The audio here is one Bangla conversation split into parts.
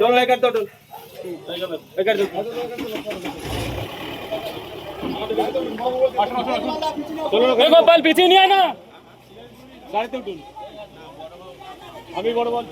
दोनों लेकर दो लेकर दो गोपाल पीछे नहीं आना गाड़ी तो उठो अभी बड़ बॉल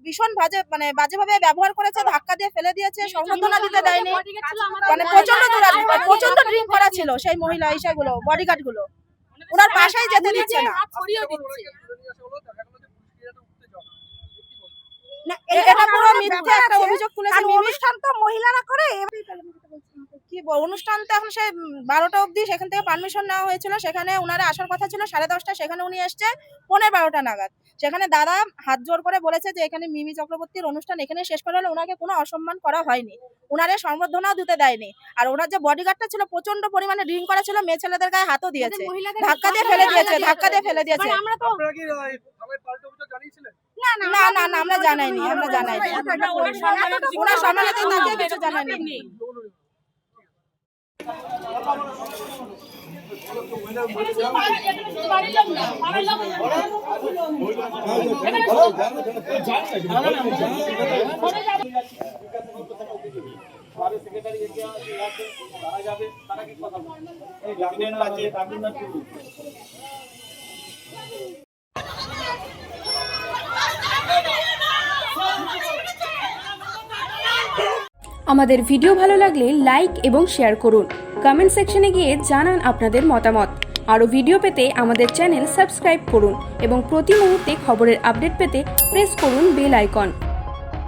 ভীষণ বাজেভাবে ব্যবহার করেছে, ধাক্কা দিয়ে ফেলে দিয়েছে, সংবর্ধনা দিতে দেয়নি। মানে প্রচন্ড ড্রিঙ্ক করা ছিল সেই মহিলা ইসাগুলো বডিগার্ড গুলো, ওনার বাসায় যেতে দিচ্ছে না। এটা পুরো মিথ্যা একটা অভিযোগ তুলেছে। অনুষ্ঠান তো মহিলারা করে, কি অনুষ্ঠান তো এখন সে 12টা অবধি সেখান থেকে পারমিশন নেওয়া হয়েছিল, সেখানে ওনারা আসার কথা ছিল 10:30, সেখানে উনি এসছে 12:15 নাগাদ। সেখানে দাদা হাত জোর করে বলেছে যে এখানে মিমি চক্রবর্তীর অনুষ্ঠান এখানে শেষ করা হলে ওনাকে কোনো অসম্মান করা হয়নি, ওনারে সংবর্ধনাও দিতে দেয়নি। আর ওনার যে বডিগার্ডটা ছিল প্রচন্ড পরিমাণে ড্রিঙ্ক করা ছিল, মেয়ে ছেলেদের গায়ে হাতও দিয়েছে, ধাক্কা দিয়ে ফেলে দিয়েছে। না আমরা জানাইনি, ওনার সম্মানিত তাকে কিছু জানাইনি। আমাদের ভিডিও ভালো লাগলে লাইক এবং শেয়ার করুন। কমেন্ট সেকশনে গিয়ে জানান আপনাদের মতামত। আরও ভিডিও পেতে আমাদের চ্যানেল সাবস্ক্রাইব করুন এবং প্রতি মুহূর্তে খবরের আপডেট পেতে প্রেস করুন বেল আইকন।